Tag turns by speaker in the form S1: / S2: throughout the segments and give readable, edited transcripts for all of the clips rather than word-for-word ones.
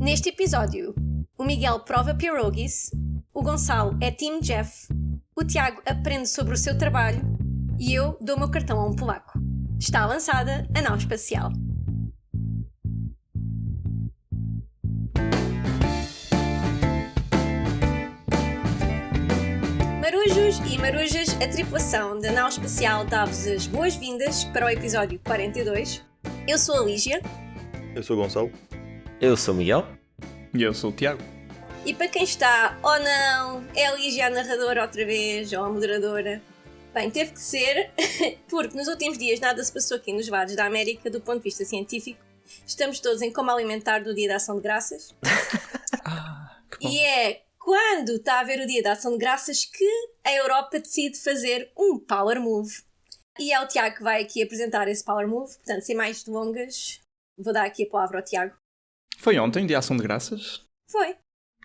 S1: Neste episódio, o Miguel prova pierogies, o Gonçalo é Team Jeff, o Tiago aprende sobre o seu trabalho e eu dou o meu cartão a um polaco. Está lançada a nau espacial. Marujos e marujas, a tripulação da nau espacial dá-vos as boas-vindas para o episódio 42. Eu sou a Lígia.
S2: Eu sou o Gonçalo.
S3: Eu sou o Miguel.
S4: E eu sou o Tiago.
S1: E para quem está, oh não, é a Lígia a narradora outra vez, ou a moderadora. Bem, teve que ser, porque nos últimos dias nada se passou aqui nos vales da América do ponto de vista científico. Estamos todos em coma alimentar do Dia da Ação de Graças.
S4: Que bom.
S1: E é quando está a haver o Dia da Ação de Graças que a Europa decide fazer um Power Move. E é o Tiago que vai aqui apresentar esse Power Move. Portanto, sem mais delongas, vou dar aqui a palavra ao Tiago.
S4: Foi ontem, Dia de Ação de Graças?
S1: Foi.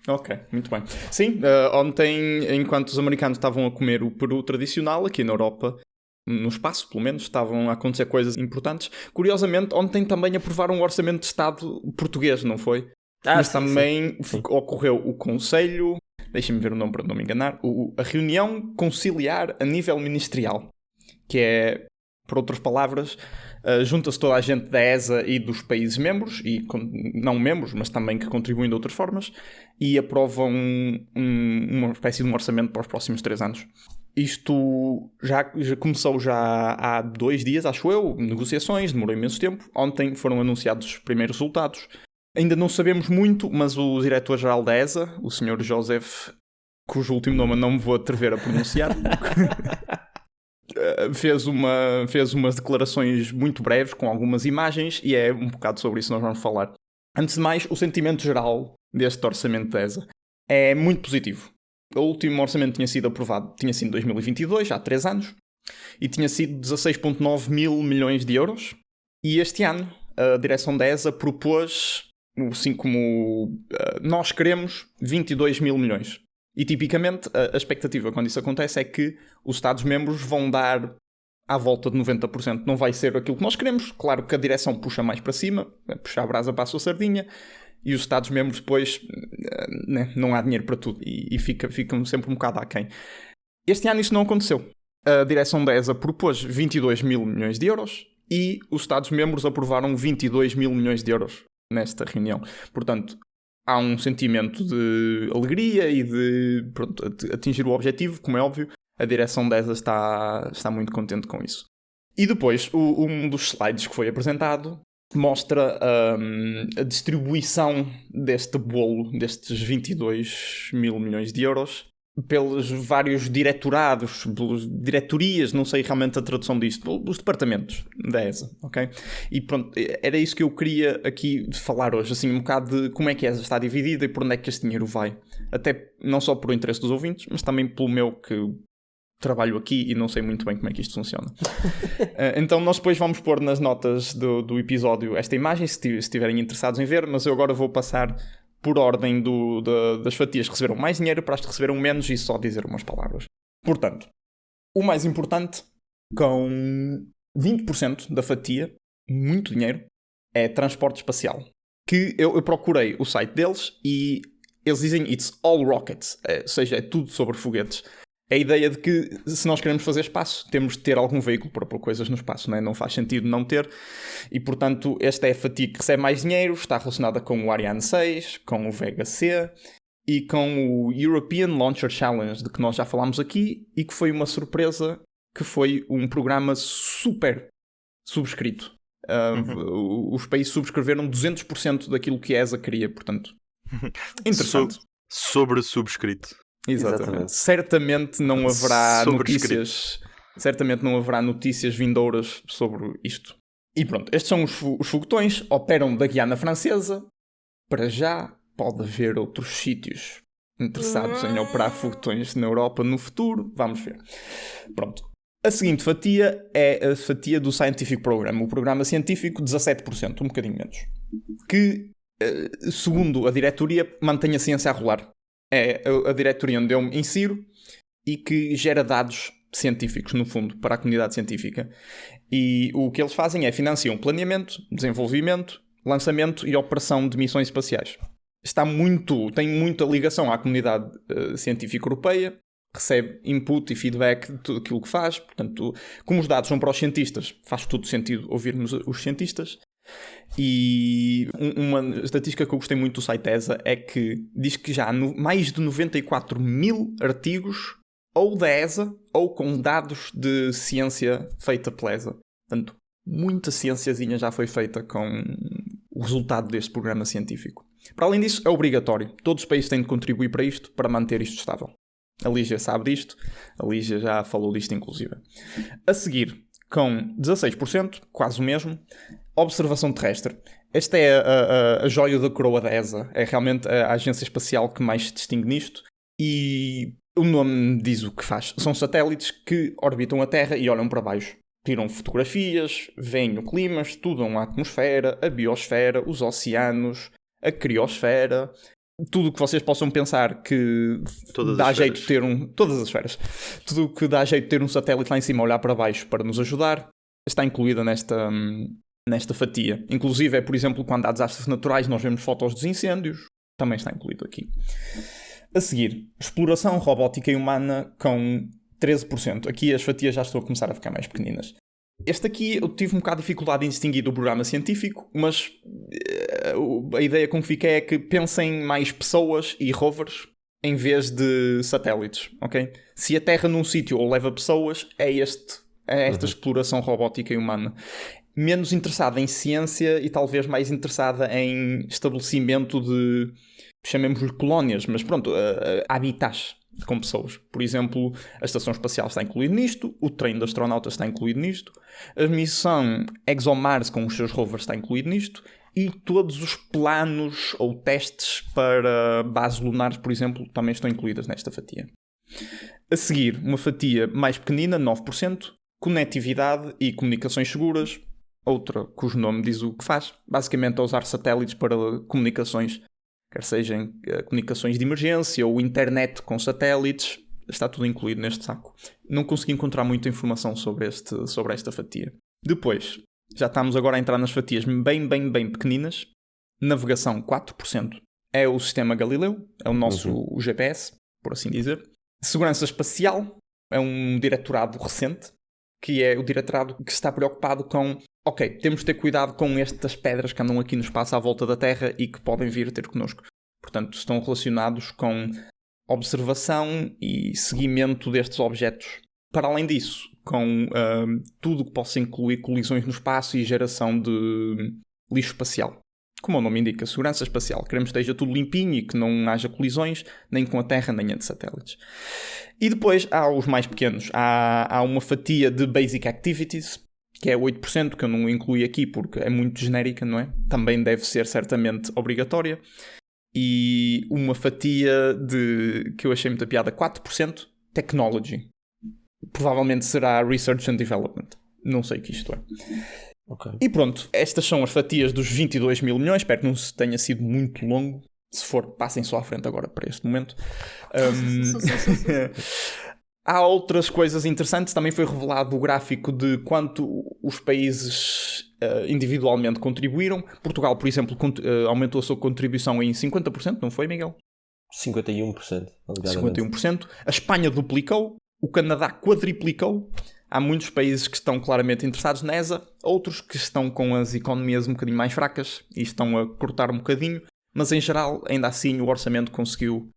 S4: Ok, muito bem. Sim, ontem, enquanto os americanos estavam a comer o peru tradicional, aqui na Europa, no espaço pelo menos, estavam a acontecer coisas importantes. Curiosamente, ontem também aprovaram o Orçamento de Estado português, não foi? Mas
S3: sim,
S4: também
S3: sim.
S4: ocorreu o Conselho, deixem-me ver o nome para não me enganar, a reunião conciliar a nível ministerial, que é, por outras palavras, junta-se toda a gente da ESA e dos países membros, e não membros, mas também que contribuem de outras formas, e aprovam uma espécie de um orçamento para os próximos 3 anos. Isto já começou já há 2 dias, acho eu, negociações, demorou imenso tempo. Ontem foram anunciados os primeiros resultados. Ainda não sabemos muito, mas o diretor-geral da ESA, o Sr. Joseph, cujo último nome eu não me vou atrever a pronunciar, fez umas declarações muito breves, com algumas imagens, e é um bocado sobre isso que nós vamos falar. Antes de mais, o sentimento geral deste orçamento da ESA é muito positivo. O último orçamento tinha sido aprovado, tinha sido em 2022, há 3 anos, e tinha sido 16,9 mil milhões de euros. E este ano, a direção da ESA propôs, assim como nós queremos, 22 mil milhões. E tipicamente a expectativa quando isso acontece é que os Estados-membros vão dar à volta de 90%. Não vai ser aquilo que nós queremos. Claro que a direção puxa mais para cima, puxa a brasa para a sua sardinha, e os Estados-membros depois não há dinheiro para tudo e ficam sempre um bocado aquém. Este ano isso não aconteceu. A direção da ESA propôs 22 mil milhões de euros e os Estados-membros aprovaram 22 mil milhões de euros nesta reunião. Portanto, há um sentimento de alegria e de atingir o objetivo, como é óbvio. A direção da ESA está muito contente com isso. E depois, um dos slides que foi apresentado mostra a distribuição deste bolo, destes 22 mil milhões de euros, pelos vários diretorados, pelas diretorias, não sei realmente a tradução disto, os departamentos da ESA, ok? E pronto, era isso que eu queria aqui falar hoje, assim, um bocado de como é que a ESA está dividida e por onde é que este dinheiro vai. Até não só por interesse dos ouvintes, mas também pelo meu, que trabalho aqui e não sei muito bem como é que isto funciona. Então nós depois vamos pôr nas notas do episódio esta imagem, se estiverem interessados em ver, mas eu agora vou passar por ordem das fatias que receberam mais dinheiro para as que receberam menos e só dizer umas palavras. Portanto, o mais importante, com 20% da fatia, muito dinheiro, é transporte espacial. Que eu procurei o site deles e eles dizem it's all rockets, ou seja, é tudo sobre foguetes. A ideia de que, se nós queremos fazer espaço, temos de ter algum veículo para pôr coisas no espaço, não é? Não faz sentido não ter. E, portanto, esta é a fatia que recebe mais dinheiro, está relacionada com o Ariane 6, com o Vega C e com o European Launcher Challenge, de que nós já falámos aqui, e que foi uma surpresa, que foi um programa super subscrito. Os países subscreveram 200% daquilo que a ESA queria, portanto. Interessante.
S2: Sobre subscrito.
S4: Exatamente. Certamente não haverá notícias vindouras sobre isto. E pronto, estes são os foguetões, operam da Guiana Francesa. Para já pode haver outros sítios interessados em operar foguetões na Europa no futuro. Vamos ver. Pronto. A seguinte fatia é a fatia do Scientific Program, o programa científico, 17%, um bocadinho menos. Que, segundo a diretoria, mantém a ciência a rolar. É a diretoria onde eu me insiro e que gera dados científicos, no fundo, para a comunidade científica. E o que eles fazem é financiam planeamento, desenvolvimento, lançamento e operação de missões espaciais. tem muita ligação à comunidade científica europeia, recebe input e feedback de tudo aquilo que faz. Portanto, como os dados são para os cientistas, faz todo sentido ouvirmos os cientistas. E uma estatística que eu gostei muito do site ESA é que diz que já há mais de 94 mil artigos ou da ESA ou com dados de ciência feita pela ESA. Portanto, muita ciênciazinha já foi feita com o resultado deste programa científico. Para além disso, é obrigatório. Todos os países têm de contribuir para isto, para manter isto estável. A Lígia sabe disto. A Lígia já falou disto, inclusive. A seguir, com 16%, quase o mesmo, observação terrestre. Esta é a joia da coroa da ESA. É realmente a agência espacial que mais se distingue nisto. E o nome diz o que faz. São satélites que orbitam a Terra e olham para baixo. Tiram fotografias, veem o clima, estudam a atmosfera, a biosfera, os oceanos, a criosfera, tudo o que vocês possam pensar que dá jeito de ter todas as esferas. Tudo o que dá jeito de ter um satélite lá em cima a olhar para baixo para nos ajudar está incluída nesta fatia. Inclusive, por exemplo, quando há desastres naturais, nós vemos fotos dos incêndios, também está incluído aqui. A seguir, exploração robótica e humana com 13%. Aqui as fatias já estão a começar a ficar mais pequeninas. Este aqui eu tive um bocado de dificuldade em distinguir do programa científico, mas a ideia com que fiquei é que pensem mais pessoas e rovers em vez de satélites, ok? Se a Terra num sítio ou leva pessoas, é esta exploração robótica e humana. Menos interessada em ciência e talvez mais interessada em estabelecimento de, chamemos-lhe colónias, mas pronto, habitats com pessoas. Por exemplo, a Estação Espacial está incluído nisto, o treino de astronautas está incluído nisto, a missão ExoMars com os seus rovers está incluído nisto, e todos os planos ou testes para bases lunares, por exemplo, também estão incluídas nesta fatia. A seguir, uma fatia mais pequenina, 9%, conectividade e comunicações seguras, outra cujo nome diz o que faz, basicamente é usar satélites para comunicações, quer sejam comunicações de emergência ou internet com satélites, está tudo incluído neste saco. Não consegui encontrar muita informação sobre esta fatia. Depois, já estamos agora a entrar nas fatias bem pequeninas. Navegação, 4%. É o sistema Galileu, é o nosso o GPS, por assim dizer. Segurança espacial, é um diretorado recente, que é o diretorado que está preocupado com temos de ter cuidado com estas pedras que andam aqui no espaço à volta da Terra e que podem vir a ter connosco. Portanto, estão relacionados com observação e seguimento destes objetos. Para além disso, com tudo que possa incluir colisões no espaço e geração de lixo espacial. Como o nome indica, segurança espacial. Queremos que esteja tudo limpinho e que não haja colisões, nem com a Terra, nem entre satélites. E depois há os mais pequenos. Há uma fatia de Basic Activities, que é 8%, que eu não incluí aqui porque é muito genérica, não é? Também deve ser certamente obrigatória. E uma fatia que eu achei muita piada, 4%, Technology. Provavelmente será Research and Development. Não sei o que isto é.
S3: Okay.
S4: E pronto, estas são as fatias dos 22 mil milhões. Espero que não tenha sido muito longo. Se for, passem só à frente agora para este momento. Há outras coisas interessantes. Também foi revelado o gráfico de quanto os países individualmente contribuíram. Portugal, por exemplo, aumentou a sua contribuição em 50%, não foi, Miguel?
S3: 51%.
S4: 51%. A Espanha duplicou. O Canadá quadriplicou. Há muitos países que estão claramente interessados na ESA, outros que estão com as economias um bocadinho mais fracas e estão a cortar um bocadinho, mas em geral, ainda assim, o orçamento conseguiu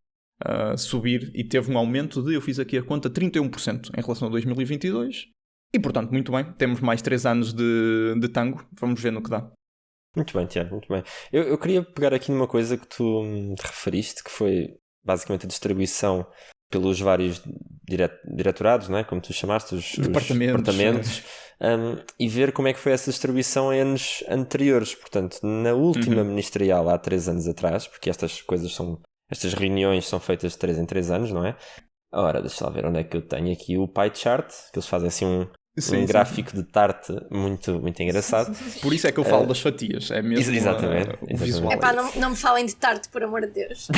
S4: subir e teve um aumento de, eu fiz aqui a conta, 31% em relação a 2022. E, portanto, muito bem, temos mais 3 anos de tango, vamos ver no que dá.
S3: Muito bem, Tiago, muito bem. Eu queria pegar aqui numa coisa que tu te referiste, que foi basicamente a distribuição pelos vários diretorados, não é? Como tu chamaste, os departamentos, e ver como é que foi essa distribuição em anos anteriores. Portanto, na última ministerial, há 3 anos atrás, porque estas reuniões são feitas de 3 em 3 anos, não é? Ora, deixa lá ver onde é que eu tenho aqui o pie chart, que eles fazem assim um gráfico de tarte muito, muito engraçado.
S4: Por isso é que eu falo das fatias, é mesmo
S3: exatamente.
S4: O visual.
S1: Epá, não me falem de tarte, por amor de Deus.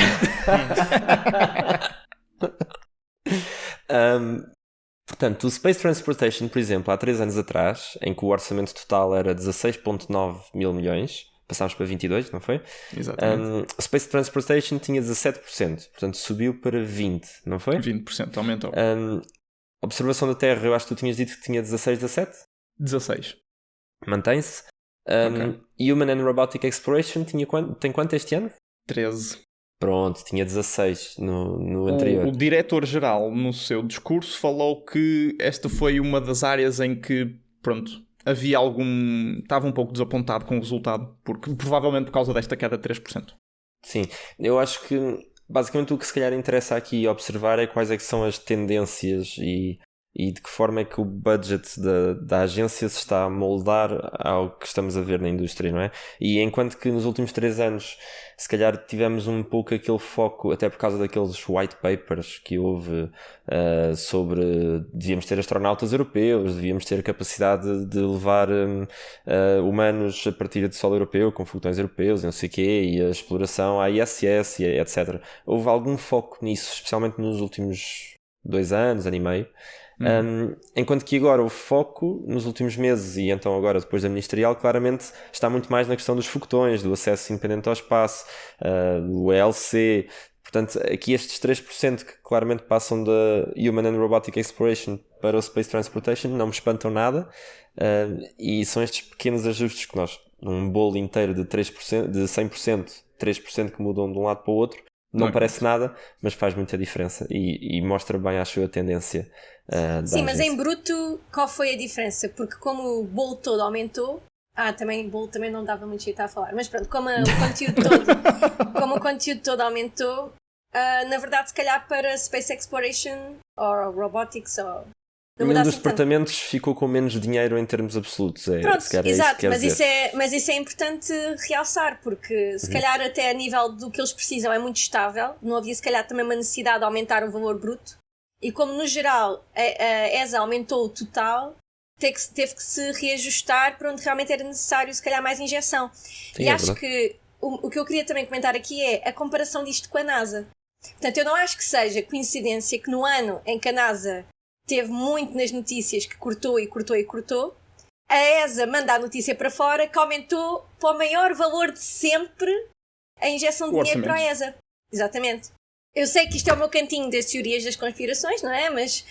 S3: Portanto, o Space Transportation, por exemplo, há 3 anos atrás, em que o orçamento total era 16,9 mil milhões, passámos para 22%, não foi?
S4: Exatamente.
S3: Space Transportation tinha 17%, portanto subiu para 20%, não foi?
S4: 20% aumentou.
S3: Observação da Terra, eu acho que tu tinhas dito que tinha 16, 17?
S4: 16.
S3: Mantém-se.
S4: Ok.
S3: Human and Robotic Exploration tem quanto este ano?
S4: 13.
S3: Pronto, tinha 16 no anterior.
S4: O diretor-geral, no seu discurso, falou que esta foi uma das áreas em que, pronto, havia estava um pouco desapontado com o resultado, porque provavelmente por causa desta queda de 3%.
S3: Sim, eu acho que basicamente o que se calhar interessa aqui observar é quais é que são as tendências e de que forma é que o budget da agência se está a moldar ao que estamos a ver na indústria, não é? E enquanto que nos últimos 3 anos se calhar tivemos um pouco aquele foco, até por causa daqueles white papers que houve sobre devíamos ter astronautas europeus, devíamos ter capacidade de levar humanos a partir de solo europeu, com foguetões europeus e não sei o quê, e a exploração à ISS, e etc. Houve algum foco nisso, especialmente nos últimos 2 anos, ano e meio. Enquanto que agora o foco nos últimos meses e então agora depois da ministerial claramente está muito mais na questão dos foguetões, do acesso independente ao espaço, do ELC. Portanto, aqui estes 3% que claramente passam da Human and Robotic Exploration para o Space Transportation não me espantam nada, e são estes pequenos ajustes que nós, num bolo inteiro de 3%, de 100%, 3% que mudam de um lado para o outro, não parece nada, mas faz muita diferença e mostra bem, acho eu, a tendência.
S1: Sim, mas em bruto, qual foi a diferença? Porque como o bolo todo aumentou, também bolo também não dava muito jeito a falar, mas pronto, como o conteúdo todo aumentou, na verdade, se calhar para Space Exploration ou Robotics ou
S3: nenhum dos departamentos ficou com menos dinheiro em termos absolutos.
S1: Pronto, exato, mas isso é importante realçar, porque se calhar até a nível do que eles precisam é muito estável, não havia se calhar também uma necessidade de aumentar o valor bruto, e como no geral a ESA aumentou o total, teve que se reajustar para onde realmente era necessário se calhar mais injeção. Sim, e acho que o que eu queria também comentar aqui é a comparação disto com a NASA. Portanto, eu não acho que seja coincidência que no ano em que a NASA teve muito nas notícias que cortou, a ESA manda a notícia para fora que aumentou para o maior valor de sempre a injeção de dinheiro para a ESA. Exatamente. Eu sei que isto é o meu cantinho das teorias das conspirações, não é? Mas,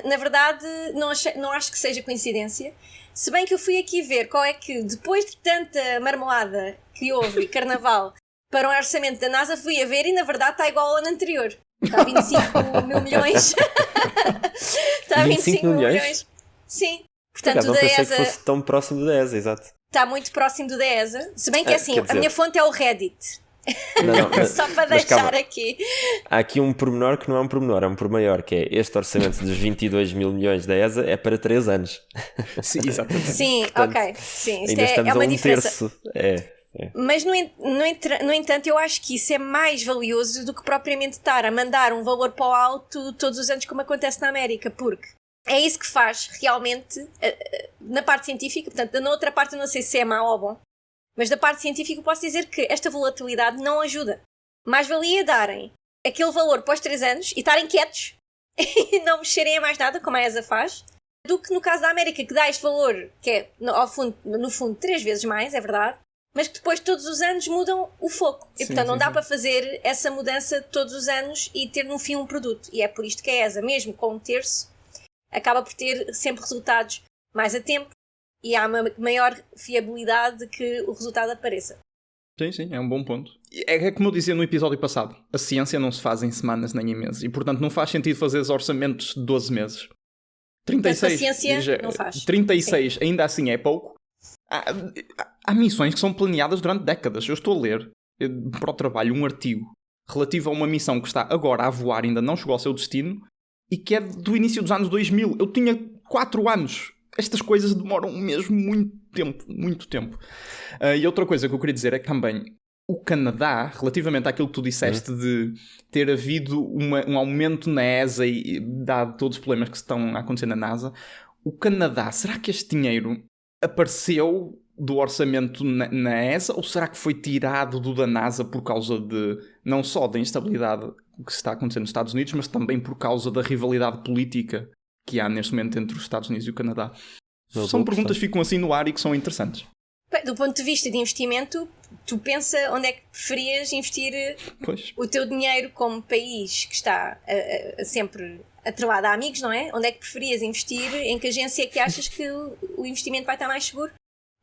S1: na verdade, não acho que seja coincidência. Se bem que eu fui aqui ver qual é que, depois de tanta marmelada que houve e carnaval para o orçamento da NASA, fui a ver e, na verdade, está igual ao ano anterior. Está a 25 mil milhões. Está a 25 mil milhões. Sim. Portanto,
S3: não pensei que fosse tão próximo da ESA, exato.
S1: Está muito próximo do da ESA. Se bem que é assim, a minha fonte é o Reddit.
S3: Não,
S1: só para deixar aqui.
S3: Há aqui um pormenor que não é um pormenor, é um pormenor, que é este orçamento dos 22 mil milhões da ESA é para 3 anos.
S4: Sim, exatamente.
S1: Sim, portanto, ok. Sim, isto
S3: ainda
S1: é uma diferença.
S3: Terço.
S1: Mas, no entanto, eu acho que isso é mais valioso do que propriamente estar a mandar um valor para o alto todos os anos, como acontece na América, porque é isso que faz realmente, na parte científica, portanto, na outra parte eu não sei se é mau ou bom, mas da parte científica eu posso dizer que esta volatilidade não ajuda. Mais valia darem aquele valor para os 3 anos e estarem quietos e não mexerem a mais nada, como a ESA faz, do que no caso da América, que dá este valor, que é, no fundo, 3 vezes mais, é verdade, mas que depois todos os anos mudam o foco. E portanto não dá para fazer essa mudança todos os anos e ter no fim um produto. E é por isto que a ESA, mesmo com um terço, acaba por ter sempre resultados mais a tempo e há uma maior fiabilidade de que o resultado apareça.
S4: Sim, é um bom ponto. É como eu dizia no episódio passado, a ciência não se faz em semanas nem em meses e portanto não faz sentido fazer os orçamentos de 12 meses. 36,
S1: a ciência não faz.
S4: 36 ainda assim é pouco. Há missões que são planeadas durante décadas. Eu estou a ler para o trabalho um artigo relativo a uma missão que está agora a voar, ainda não chegou ao seu destino e que é do início dos anos 2000. Eu tinha 4 anos. Estas coisas demoram mesmo muito tempo. E outra coisa que eu queria dizer é que também o Canadá, relativamente àquilo que tu disseste de ter havido um aumento na ESA e dado todos os problemas que estão a acontecer na NASA, o Canadá, será que este dinheiro apareceu do orçamento na ESA ou será que foi tirado do da NASA por causa de, não só da instabilidade que está acontecendo nos Estados Unidos, mas também por causa da rivalidade política que há neste momento entre os Estados Unidos e o Canadá? São perguntas que ficam assim no ar e que são interessantes.
S1: Bem, do ponto de vista de investimento, tu pensa onde é que preferias investir o teu dinheiro como país que está sempre atrelado a amigos, não é? Onde é que preferias investir? Em que agência é que achas que o investimento vai estar mais seguro?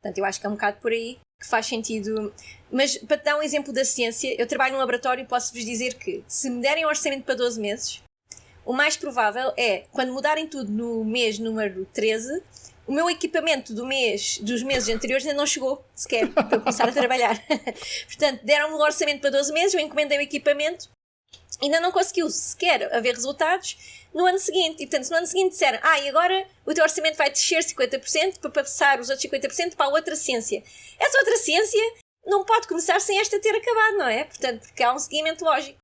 S1: Portanto, eu acho que é um bocado por aí que faz sentido. Mas, para te dar um exemplo da ciência, eu trabalho num laboratório e posso-vos dizer que, se me derem um orçamento para 12 meses, o mais provável é, quando mudarem tudo no mês número 13, o meu equipamento dos meses anteriores ainda não chegou sequer para eu começar a trabalhar. Portanto, deram-me o orçamento para 12 meses, eu encomendei o equipamento, ainda não conseguiu sequer haver resultados no ano seguinte. E, portanto, se no ano seguinte disseram, e agora o teu orçamento vai descer 50% para passar os outros 50% para a outra ciência. Essa outra ciência não pode começar sem esta ter acabado, não é? Portanto, porque há um seguimento lógico.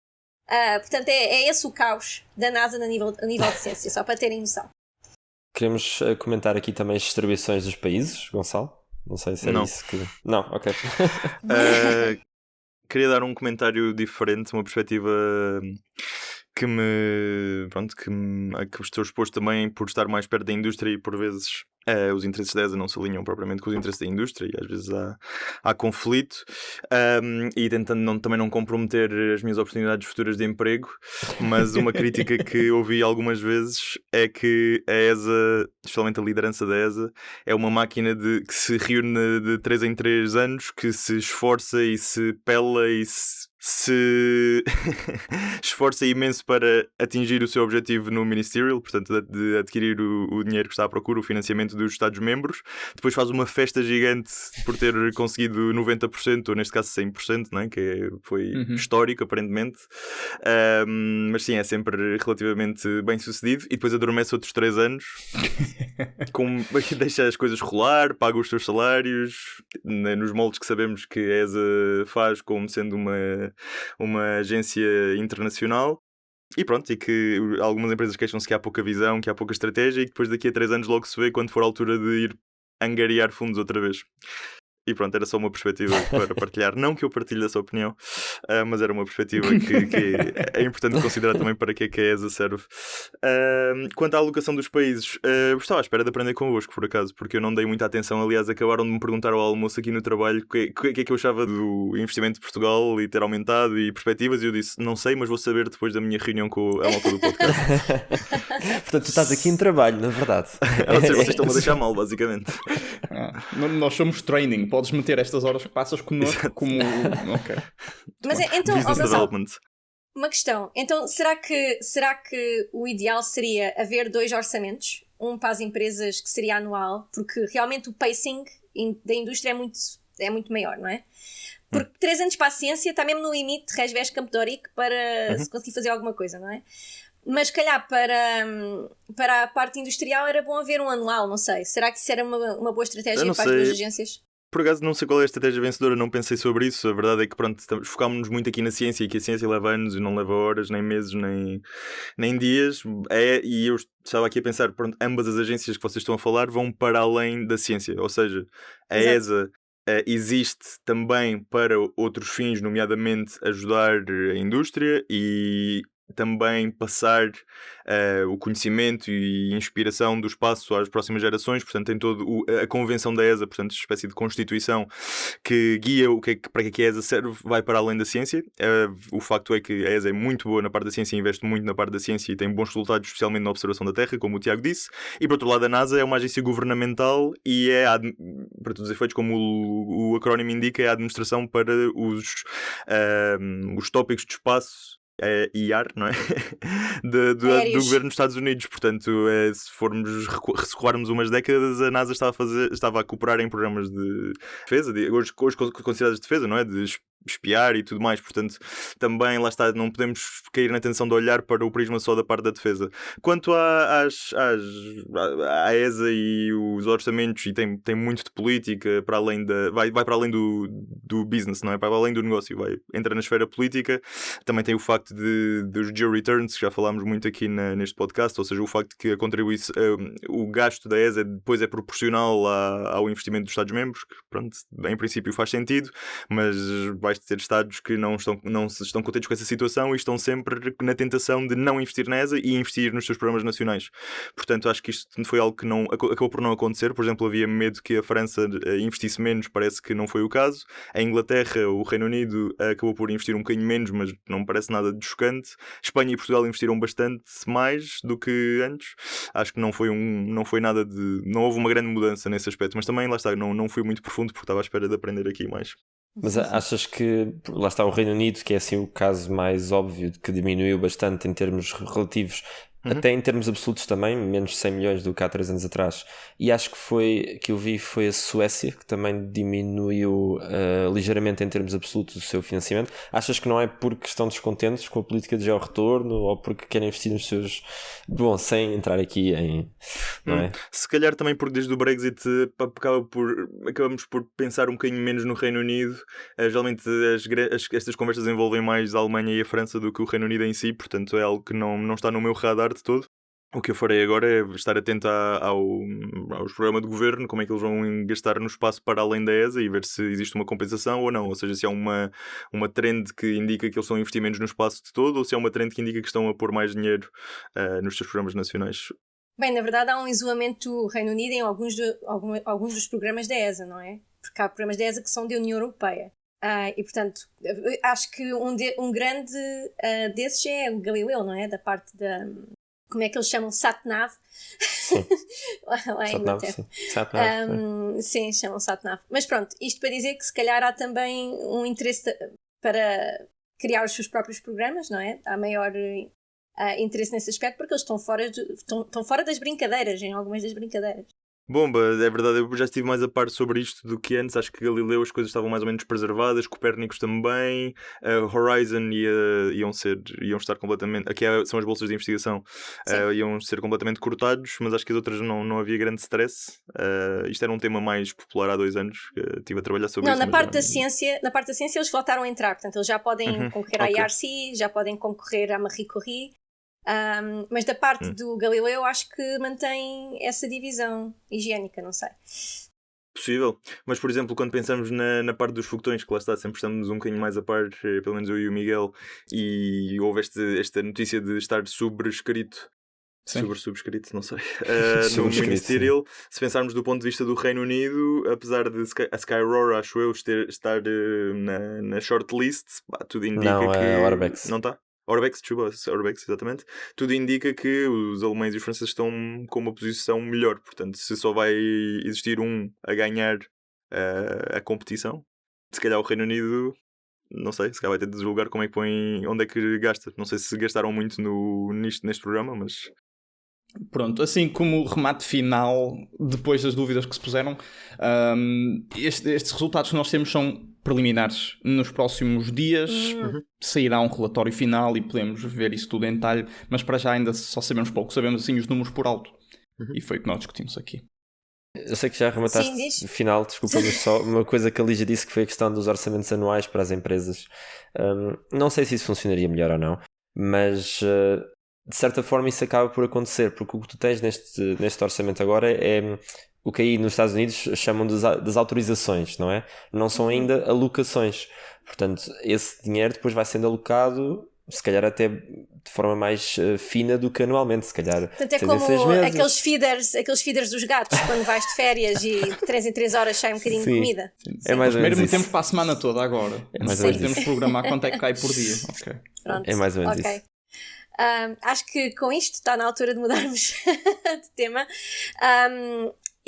S1: Portanto, é esse o caos da NASA a nível de ciência, só para terem noção.
S3: Queremos comentar aqui também as distribuições dos países, Gonçalo? Não sei se é isso que... Não, ok.
S2: Queria dar um comentário diferente, uma perspectiva que estou exposto também por estar mais perto da indústria e por vezes os interesses da ESA não se alinham propriamente com os interesses da indústria e às vezes há conflito, e tentando também não comprometer as minhas oportunidades futuras de emprego, mas uma crítica que ouvi algumas vezes é que a ESA, especialmente a liderança da ESA, é uma máquina que se reúne de 3 em 3 anos, que se esforça e se pela e se esforça imenso para atingir o seu objetivo no Ministerial, portanto de adquirir o dinheiro que está à procura, o financiamento dos Estados-membros. Depois faz uma festa gigante por ter conseguido 90%, ou neste caso 100%, não é? Que foi histórico aparentemente, mas sim, é sempre relativamente bem sucedido, e depois adormece outros 3 anos deixa as coisas rolar, paga os seus salários nos moldes que sabemos que a ESA faz como sendo uma agência internacional. E pronto, e que algumas empresas queixam-se que há pouca visão, que há pouca estratégia, e que depois daqui a 3 anos logo se vê quando for a altura de ir angariar fundos outra vez. E pronto, era só uma perspectiva para partilhar. Não que eu partilhe essa opinião, mas era uma perspectiva que é importante considerar também para que é que a ESA serve. Quanto à alocação dos países, estava à espera de aprender convosco, por acaso, porque eu não dei muita atenção. Aliás, acabaram de me perguntar ao almoço aqui no trabalho o que é que eu achava do investimento de Portugal e ter aumentado e perspectivas, e eu disse, não sei, mas vou saber depois da minha reunião com a malta do podcast.
S3: Portanto, tu estás aqui em trabalho, na verdade.
S2: Vocês estão a deixar mal, basicamente.
S4: Nós somos training. Podes meter estas horas que passas connosco como... Okay.
S1: Mas então,
S2: Business Development.
S1: Uma questão. Então, será que o ideal seria haver 2 orçamentos? Um para as empresas, que seria anual, porque realmente o pacing da indústria é muito maior, não é? Porque 3 anos para a ciência está mesmo no limite de resvés campo dórico para se conseguir fazer alguma coisa, não é? Mas, se calhar, para a parte industrial era bom haver um anual, não sei. Será que isso era uma boa estratégia para as 2 agências?
S2: Por acaso não sei qual é a estratégia vencedora, não pensei sobre isso. A verdade é que pronto, focámos-nos muito aqui na ciência, e que a ciência leva anos e não leva horas, nem meses, nem dias. E eu estava aqui a pensar, pronto, ambas as agências que vocês estão a falar vão para além da ciência. Ou seja, a ESA existe também para outros fins, nomeadamente ajudar a indústria e também passar o conhecimento e inspiração do espaço às próximas gerações. Portanto, tem toda a convenção da ESA, portanto, uma espécie de constituição que guia para que a ESA serve, vai para além da ciência. O facto é que a ESA é muito boa na parte da ciência, investe muito na parte da ciência e tem bons resultados, especialmente na observação da Terra, como o Tiago disse. E, por outro lado, a NASA é uma agência governamental e para todos os efeitos, como o acrónimo indica, é a administração para os tópicos de espaço IAR, não é? do governo dos Estados Unidos. Portanto, se recuarmos umas décadas, a NASA estava a cooperar em programas de defesa, hoje considerados de defesa, não é? De espiar e tudo mais. Portanto, também lá está, não podemos cair na tentação de olhar para o prisma só da parte da defesa. Quanto à ESA e os orçamentos, e tem muito de política para além vai para além do business, não é? Para além do negócio, entra na esfera política. Também tem o facto dos geo returns, que já falámos muito aqui neste podcast, ou seja, o facto de que o gasto da ESA depois é proporcional ao investimento dos Estados-membros, que pronto, em princípio faz sentido, mas vais ter Estados que não estão contentes com essa situação e estão sempre na tentação de não investir na ESA e investir nos seus programas nacionais. Portanto, acho que isto foi algo que acabou por não acontecer. Por exemplo, havia medo que a França investisse menos, parece que não foi o caso. A Inglaterra, o Reino Unido acabou por investir um bocadinho menos, mas não me parece nada de chocante. Espanha e Portugal investiram bastante mais do que antes. Acho que não houve uma grande mudança nesse aspecto, mas também, lá está, não fui muito profundo porque estava à espera de aprender aqui mais.
S3: Mas achas que, lá está o Reino Unido, que é assim o caso mais óbvio, que diminuiu bastante em termos relativos, até em termos absolutos também, menos 100 milhões do que há 3 anos atrás. E acho que eu vi foi a Suécia, que também diminuiu ligeiramente em termos absolutos o seu financiamento. Achas que não é porque estão descontentes com a política de georretorno ou porque querem investir nos seus... Bom, sem entrar aqui em... Não é?
S2: Se calhar também porque desde o Brexit acabamos por pensar um bocadinho menos no Reino Unido. Geralmente estas conversas envolvem mais a Alemanha e a França do que o Reino Unido em si, portanto é algo que não está no meu radar de todo. O que eu farei agora é estar atento aos programas de governo, como é que eles vão gastar no espaço para além da ESA e ver se existe uma compensação ou não. Ou seja, se há uma trend que indica que eles estão a investir menos no espaço de todo ou se há uma trend que indica que estão a pôr mais dinheiro nos seus programas nacionais.
S1: Bem, na verdade há um isolamento do Reino Unido em alguns dos programas da ESA, não é? Porque há programas da ESA que são da União Europeia. E portanto, acho que um grande desses é o Galileu, não é? Da parte da... Como é que eles chamam? Satnav. Lá em Inglaterra.
S3: Satnav.
S1: Sim, chamam Satnav. Mas pronto, isto para dizer que se calhar há também um interesse para criar os seus próprios programas, não é? Há maior interesse nesse aspecto porque eles estão fora das brincadeiras, em algumas das brincadeiras.
S2: Bomba, é verdade, eu já estive mais a par sobre isto do que antes. Acho que Galileu as coisas estavam mais ou menos preservadas, Copérnicos também, Horizon iam estar completamente, aqui são as bolsas de investigação, iam ser completamente cortados, mas acho que as outras não havia grande stress. Isto era um tema mais popular há 2 anos, que estive a trabalhar sobre isso.
S1: Na parte da ciência eles voltaram a entrar, portanto eles já podem concorrer à IRC, já podem concorrer à Marie Curie. Mas da parte do Galileu acho que mantém essa divisão higiênica, não sei.
S2: Possível, mas por exemplo quando pensamos na parte dos foguetões, que lá está, sempre estamos um bocadinho mais a par, pelo menos eu e o Miguel, e houve esta notícia de estar subscrito, não sei, no Ministerial. Se pensarmos do ponto de vista do Reino Unido, apesar de a Skyroar, acho eu, estar na shortlist, tudo indica que...
S3: Orbex.
S2: Não está? Orbex, exatamente. Tudo indica que os alemães e os franceses estão com uma posição melhor. Portanto, se só vai existir um a ganhar a competição, se calhar o Reino Unido, não sei, se calhar vai ter de julgar como é que põe, onde é que gasta. Não sei se gastaram muito neste programa, mas...
S4: Pronto, assim como remate final, depois das dúvidas que se puseram, estes resultados que nós temos são preliminares. Nos próximos dias sairá um relatório final e podemos ver isso tudo em detalhe, mas para já ainda só sabemos pouco, sabemos assim os números por alto. E foi o que nós discutimos aqui.
S3: Eu sei que já remataste no final, desculpa, mas só uma coisa que a Lígia disse, que foi a questão dos orçamentos anuais para as empresas. Não sei se isso funcionaria melhor ou não, mas... de certa forma isso acaba por acontecer, porque o que tu tens neste orçamento agora é o que aí nos Estados Unidos chamam das autorizações, não é? Não são ainda alocações. Portanto, esse dinheiro depois vai sendo alocado, se calhar até de forma mais fina do que anualmente, se calhar.
S1: Portanto, é como aqueles feeders dos gatos, quando vais de férias e de 3 em 3 horas sai um bocadinho de comida.
S3: Sim. É mais ou menos
S4: primeiro metemos para a semana toda agora. Depois temos que programar quanto é que cai por dia.
S1: Pronto.
S3: É mais ou menos isso.
S1: Acho que com isto está na altura de mudarmos de tema.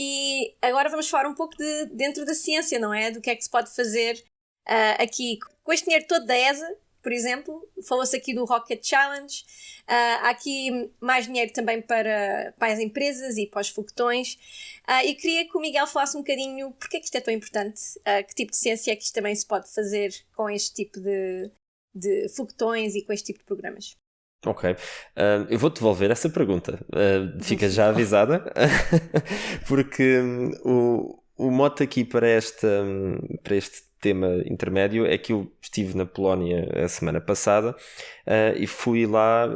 S1: E agora vamos falar um pouco de dentro da ciência, não é? Do que é que se pode fazer aqui com este dinheiro todo da ESA, por exemplo. Falou-se aqui do Rocket Challenge. Há aqui mais dinheiro também para as empresas e para os foguetões. E queria que o Miguel falasse um bocadinho porque é que isto é tão importante, que tipo de ciência é que isto também se pode fazer com este tipo de foguetões e com este tipo de programas.
S3: Ok, eu vou-te devolver essa pergunta, fica já avisada, porque o mote aqui para este tema intermédio é que eu estive na Polónia a semana passada e fui lá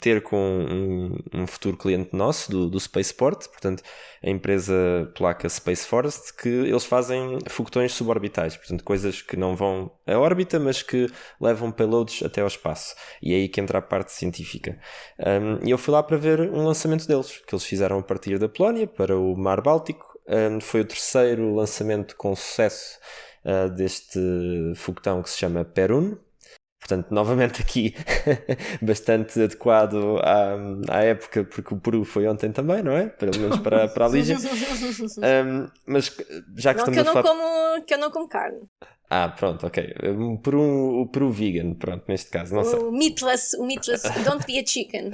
S3: ter com um futuro cliente nosso do Spaceport, portanto a empresa polaca Space Forest, que eles fazem foguetões suborbitais, portanto coisas que não vão à órbita, mas que levam payloads até ao espaço, e é aí que entra a parte científica. E eu fui lá para ver um lançamento deles, que eles fizeram a partir da Polónia para o Mar Báltico. Foi o terceiro lançamento com sucesso deste foguetão que se chama Perun. Portanto, novamente aqui bastante adequado à época, porque o Peru foi ontem também, não é? Pelo menos para a Lígia. Mas já que
S1: não,
S3: estamos a falar...
S1: que eu não como carne.
S3: Pronto, ok. O Peru vegan, pronto, neste caso, não sei.
S1: O meatless, don't be a chicken.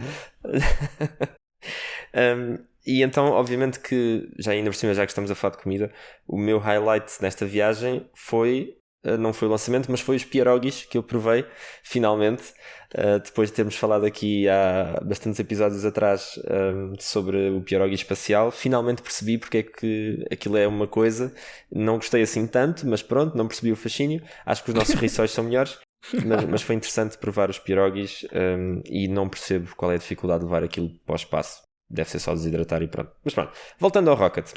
S3: E então, obviamente que, já ainda por cima, já que estamos a falar de comida, o meu highlight nesta viagem não foi o lançamento, mas foi os pierogis que eu provei, finalmente, depois de termos falado aqui há bastantes episódios atrás sobre o pierogi espacial. Finalmente percebi porque é que aquilo é uma coisa. Não gostei assim tanto, mas pronto, não percebi o fascínio. Acho que os nossos rissóis são melhores, mas foi interessante provar os pierogis e não percebo qual é a dificuldade de levar aquilo para o espaço. Deve ser só desidratar e pronto. Mas pronto, voltando ao Rocket.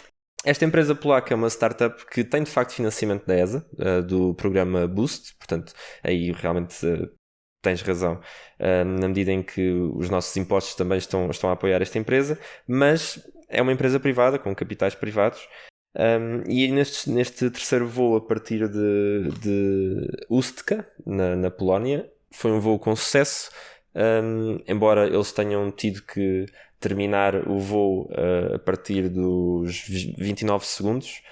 S3: Esta empresa polaca é uma startup que tem de facto financiamento da ESA, do programa Boost, portanto aí realmente tens razão, na medida em que os nossos impostos também estão a apoiar esta empresa, mas é uma empresa privada, com capitais privados, e neste terceiro voo a partir de Ustka, na Polónia, foi um voo com sucesso, embora eles tenham tido que terminar o voo a partir dos 29 segundos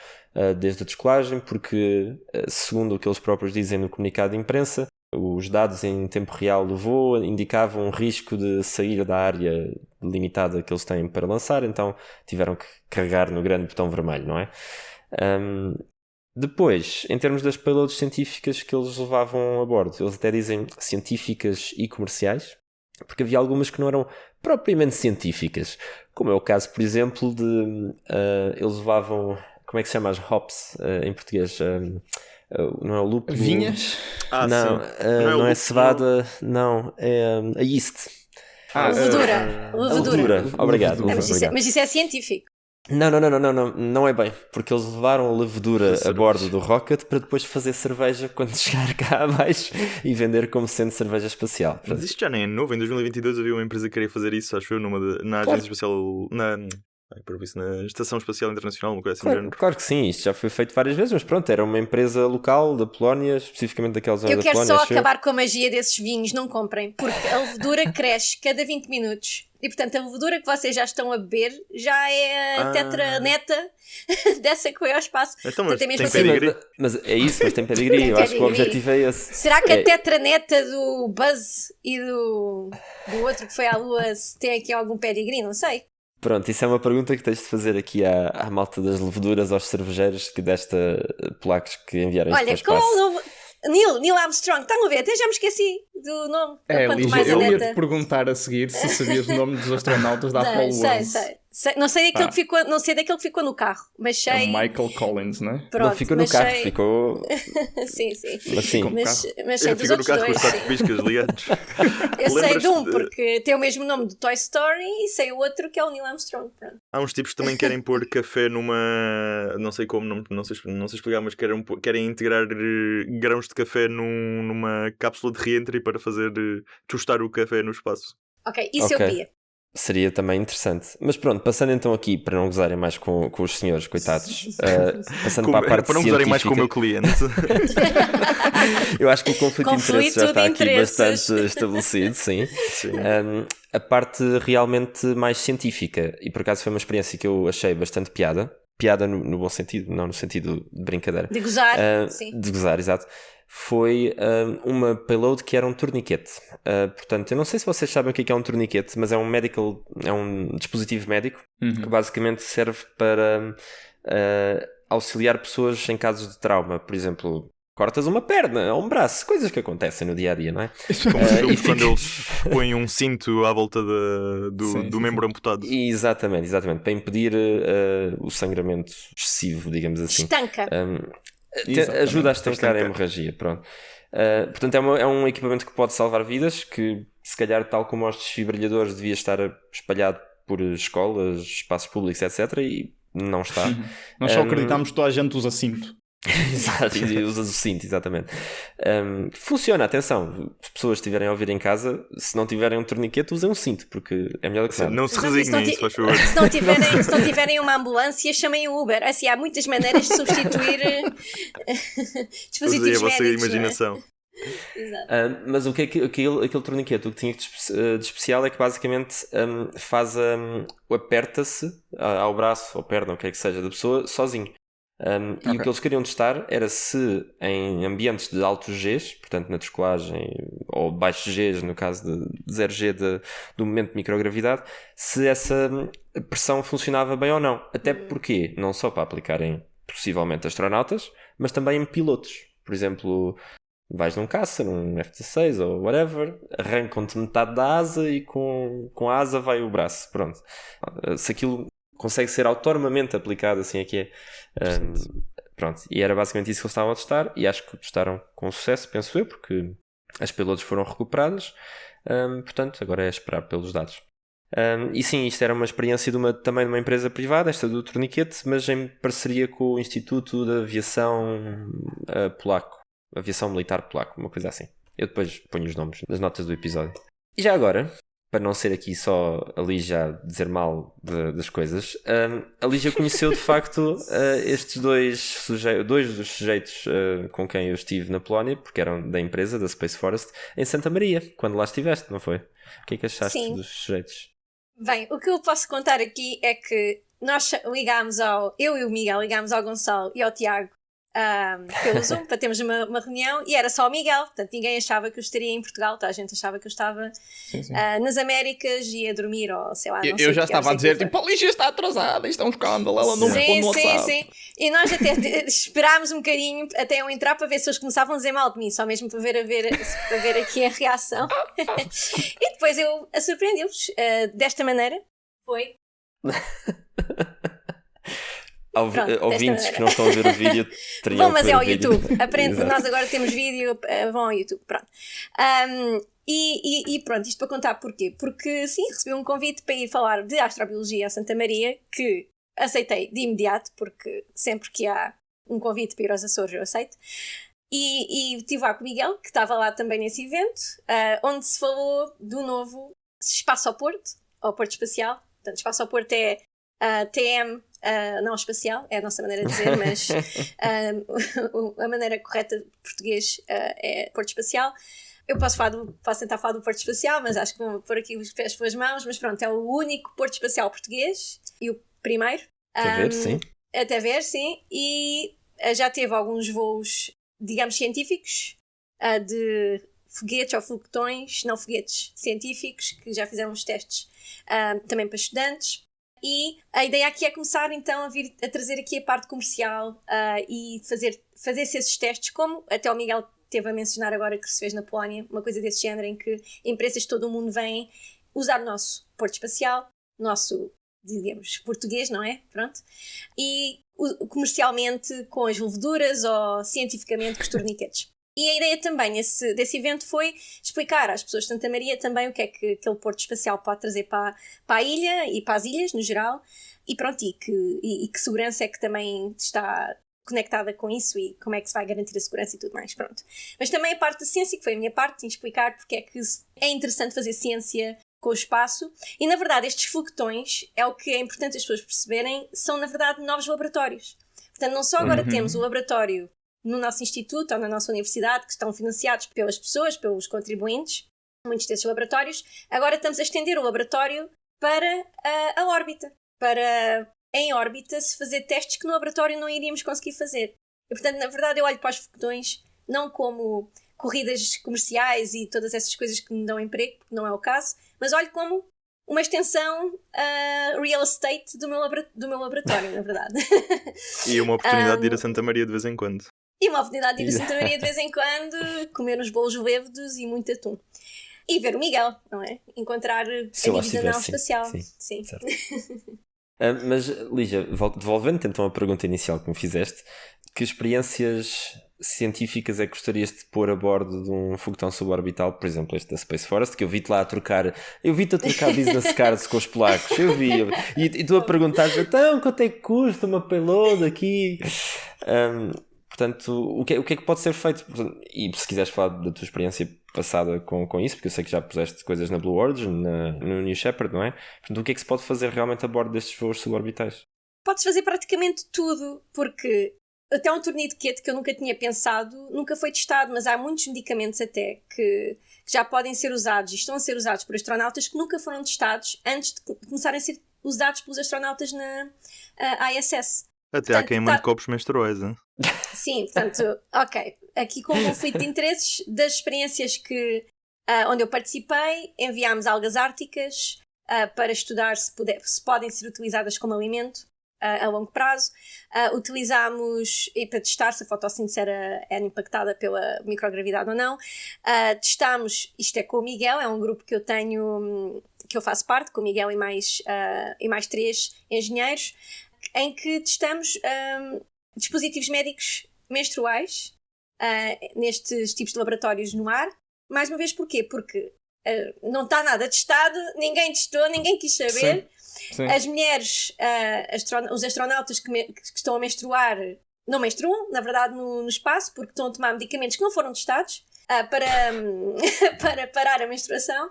S3: desde a descolagem, porque, segundo o que eles próprios dizem no comunicado de imprensa, os dados em tempo real do voo indicavam um risco de sair da área limitada que eles têm para lançar, então tiveram que carregar no grande botão vermelho, não é? Depois, em termos das payloads científicas que eles levavam a bordo, eles até dizem científicas e comerciais, porque havia algumas que não eram propriamente científicas, como é o caso, por exemplo, de eles levavam, como é que se chama as hops em português? Não é o lúpulo?
S4: Vinhas?
S3: Não é cevada, não, é a yeast.
S1: Levedura.
S3: Obrigado.
S1: Mas isso é científico.
S3: Não é bem, porque eles levaram a levedura a bordo do Rocket para depois fazer cerveja quando chegar cá abaixo e vender como sendo cerveja espacial.
S2: Mas isto já nem é novo, em 2022 havia uma empresa que queria fazer isso, acho eu, na agência espacial, na Estação Espacial Internacional, uma coisa assim.
S3: Claro que sim, isto já foi feito várias vezes, mas pronto, era uma empresa local da Polónia, especificamente daquela zona da Polónia.
S1: Eu quero só acabar com a magia desses vinhos, não comprem, porque a levedura cresce cada 20 minutos. E portanto a levedura que vocês já estão a beber já é a tetraneta dessa que foi ao espaço.
S2: Então, mas
S1: tem
S2: pedigree?
S3: Mas é isso, mas tem pedigree. Eu acho que o objetivo é esse.
S1: Será que a tetraneta do Buzz e do outro que foi à Lua tem aqui algum pedigree? Não sei.
S3: Pronto, isso é uma pergunta que tens de fazer aqui à malta das leveduras, aos cervejeiros polacos que enviaram isto para o espaço.
S1: Olha, Neil Armstrong, estão a ver? Até já me esqueci do nome.
S4: Lígia, eu ia-te perguntar a seguir se sabias o nome dos astronautas da Apollo 11.
S1: Não sei daquele que ficou no carro, mas sei...
S4: É o Michael Collins, não é?
S1: Pronto,
S3: não ficou no carro, ficou...
S1: sim.
S3: Mas
S1: sei
S2: ficou
S1: dos
S2: no
S1: outros
S2: carro com os
S1: dois.
S2: 4 piscas ligados.
S1: Eu sei de um, porque tem o mesmo nome do Toy Story, e sei o outro que é o Neil Armstrong. Pronto.
S2: Há uns tipos que também querem pôr café numa... Não sei como, não sei explicar, mas querem integrar grãos de café numa cápsula de reentry para fazer tostar o café no espaço.
S1: Ok, isso eu via.
S3: Seria também interessante. Mas pronto, passando então aqui, para não gozarem mais com os senhores, coitados, passando para a parte
S2: para não gozarem mais com o meu cliente.
S3: Eu acho que o conflito de interesses já está aqui bastante estabelecido, sim. A parte realmente mais científica, e por acaso foi uma experiência que eu achei bastante piada no bom sentido, não no sentido de brincadeira.
S1: De gozar, sim.
S3: De gozar, exato. Foi uma payload que era um torniquete. Portanto, eu não sei se vocês sabem o que é um torniquete, mas é um dispositivo médico que basicamente serve para auxiliar pessoas em casos de trauma. Por exemplo, cortas uma perna ou um braço, coisas que acontecem no dia-a-dia, não é?
S2: Quando eles põem um cinto à volta do membro amputado.
S3: Exatamente, para impedir o sangramento excessivo, digamos assim.
S1: Estanca.
S3: Ajuda a estancar a hemorragia, pronto. Portanto, é um equipamento que pode salvar vidas, que se calhar, tal como os desfibrilhadores, devia estar espalhado por escolas, espaços públicos, etc. E não está.
S4: Nós só acreditamos que toda a gente usa cinto.
S3: Exato, e usas o cinto, exatamente. Funciona, atenção. Se pessoas estiverem a ouvir em casa, se não tiverem um torniquete, usem um cinto, porque é melhor do que nada.
S2: Não se resignem isso, faz favor.
S1: Se não tiverem uma ambulância, chamem o Uber. Assim, há muitas maneiras de substituir dispositivos médicos.
S2: A vossa imaginação.
S3: Mas o que é que aquele torniquete, o que tinha de especial é que basicamente aperta-se ao braço ou perna, o que é que seja, da pessoa sozinho. E o que eles queriam testar era se em ambientes de altos Gs, portanto na descolagem, ou baixos Gs, no caso de 0G do momento de microgravidade, se essa pressão funcionava bem ou não. Até porque, não só para aplicarem possivelmente astronautas, mas também em pilotos. Por exemplo, vais num caça, num F-16 ou whatever, arrancam-te metade da asa e com a asa vai o braço. Pronto. Se aquilo consegue ser autonomamente aplicado, assim é que é. Pronto, e era basicamente isso que eles estavam a testar, e acho que testaram com sucesso, penso eu, porque as payloads foram recuperadas. Portanto, agora é esperar pelos dados. E sim, isto era uma experiência também de uma empresa privada, esta do torniquete, mas em parceria com o Instituto de Aviação Polaco, Aviação Militar Polaco, uma coisa assim. Eu depois ponho os nomes nas notas do episódio. E já agora, para não ser aqui só a Lígia dizer mal das coisas, a Lígia conheceu de facto estes dois dos sujeitos com quem eu estive na Polónia, porque eram da empresa, da Space Forest, em Santa Maria, quando lá estiveste, não foi? O que é que achaste dos sujeitos?
S1: Bem, o que eu posso contar aqui é que nós eu e o Miguel ligámos ao Gonçalo e ao Tiago pelo Zoom para termos uma reunião, e era só o Miguel, portanto ninguém achava que eu estaria em Portugal, a gente achava que eu estava nas Américas e a dormir, ou sei lá, não sei.
S4: Eu já estava a dizer, tipo, a Lígia está atrasada, isto é um escândalo, ela não responde no WhatsApp. Sim.
S1: E nós até esperámos um bocadinho até eu entrar para ver se eles começavam a dizer mal de mim, só mesmo para ver aqui a reação. E depois eu a surpreendi-los desta maneira. Foi
S3: ouvintes que não estão a ver o vídeo teriam
S1: Bom, mas é ao YouTube. Nós agora temos vídeo, vão ao YouTube. Pronto. E pronto, isto para contar porquê? Porque sim, recebi um convite para ir falar de astrobiologia a Santa Maria, que aceitei de imediato, porque sempre que há um convite para ir aos Açores eu aceito. E estive lá com o Miguel, que estava lá também nesse evento, onde se falou do novo Espaço ao Porto Espacial. Portanto, Espaço ao Porto é TM, não espacial, é a nossa maneira de dizer, mas a maneira correta de português é Porto Espacial. Eu posso tentar falar do Porto Espacial, mas acho que vou pôr aqui os pés pelas mãos, mas pronto, é o único Porto Espacial português e o primeiro. Até ver, sim. E já teve alguns voos, digamos, científicos, de foguetes ou foguetões, não foguetes científicos, que já fizeram uns testes também para estudantes. E a ideia aqui é começar então a trazer aqui a parte comercial e fazer-se esses testes, como até o Miguel teve a mencionar agora que se fez na Polónia, uma coisa desse género, em que empresas de todo o mundo vêm usar o nosso Porto Espacial, nosso, digamos, português, não é? Pronto. E comercialmente com as leveduras ou cientificamente com os torniquetes. E a ideia também desse evento foi explicar às pessoas de Santa Maria também o que é que aquele Porto Espacial pode trazer para a ilha e para as ilhas no geral, e pronto, e que segurança é que também está conectada com isso e como é que se vai garantir a segurança e tudo mais, pronto. Mas também a parte da ciência, que foi a minha parte, em explicar porque é que é interessante fazer ciência com o espaço, e na verdade estes foguetões, é o que é importante as pessoas perceberem, são na verdade novos laboratórios. Portanto, não só agora temos o laboratório no nosso instituto ou na nossa universidade, que estão financiados pelas pessoas, pelos contribuintes, muitos desses laboratórios, agora estamos a estender o laboratório para a órbita, para em órbita se fazer testes que no laboratório não iríamos conseguir fazer. E portanto, na verdade, eu olho para os foguetões não como corridas comerciais e todas essas coisas que me dão emprego, porque não é o caso, mas olho como uma extensão real estate do meu laboratório, na verdade.
S2: E uma oportunidade de ir a Santa Maria de vez em quando.
S1: E uma oportunidade de ir a Santa Maria de vez em quando, comer uns bolos levedos e muito atum. E ver o Miguel, não é? Encontrar a vida nau espacial. Sim.
S3: Mas, Lígia, devolvendo então a pergunta inicial que me fizeste, que experiências científicas é que gostarias de pôr a bordo de um foguetão suborbital, por exemplo este da Space Forest, que eu vi-te lá a trocar business cards com os polacos, e tu a perguntar então quanto é que custa uma payload aqui, portanto o que é que pode ser feito, e se quiseres falar da tua experiência passada com isso, porque eu sei que já puseste coisas na Blue Origin, no New Shepard, não é? Portanto, o que é que se pode fazer realmente a bordo destes voos suborbitais?
S1: Podes fazer praticamente tudo, porque até um torniquete que eu nunca tinha pensado, nunca foi testado, mas há muitos medicamentos até que já podem ser usados e estão a ser usados por astronautas que nunca foram testados antes de começarem a ser usados pelos astronautas na ISS.
S2: Até há quem mande copos menstruais, hein?
S1: Sim, portanto, ok. Aqui com o conflito de interesses, das experiências onde eu participei, enviámos algas árticas para estudar se podem ser utilizadas como alimento a longo prazo. Utilizámos, e para testar se a fotossíntese era impactada pela microgravidade ou não. Testámos, isto é com o Miguel, é um grupo que eu tenho, que eu faço parte, com o Miguel e mais 3 engenheiros, em que testamos dispositivos médicos menstruais nestes tipos de laboratórios no ar. Mais uma vez, porquê? Porque não está nada testado, ninguém testou, ninguém quis saber. Sim. As mulheres, os astronautas que estão a menstruar, não menstruam, na verdade, no espaço, porque estão a tomar medicamentos que não foram testados para parar a menstruação.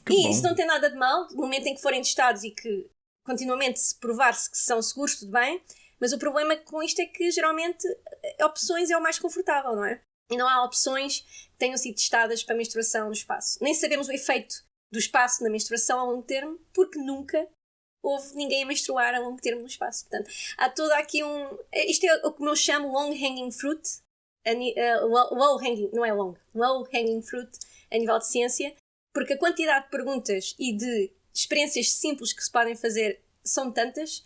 S1: Isso não tem nada de mal, no momento em que forem testados e que continuamente se provar-se que são seguros, tudo bem. Mas o problema com isto é que geralmente opções é o mais confortável, não é? E não há opções que tenham sido testadas para menstruação no espaço. Nem sabemos o efeito do espaço na menstruação a longo termo, porque nunca houve ninguém a menstruar a longo termo no espaço. Portanto, há todo aqui isto é o que eu chamo long hanging fruit, low hanging, não é long, low hanging fruit a nível de ciência, porque a quantidade de perguntas e de experiências simples que se podem fazer são tantas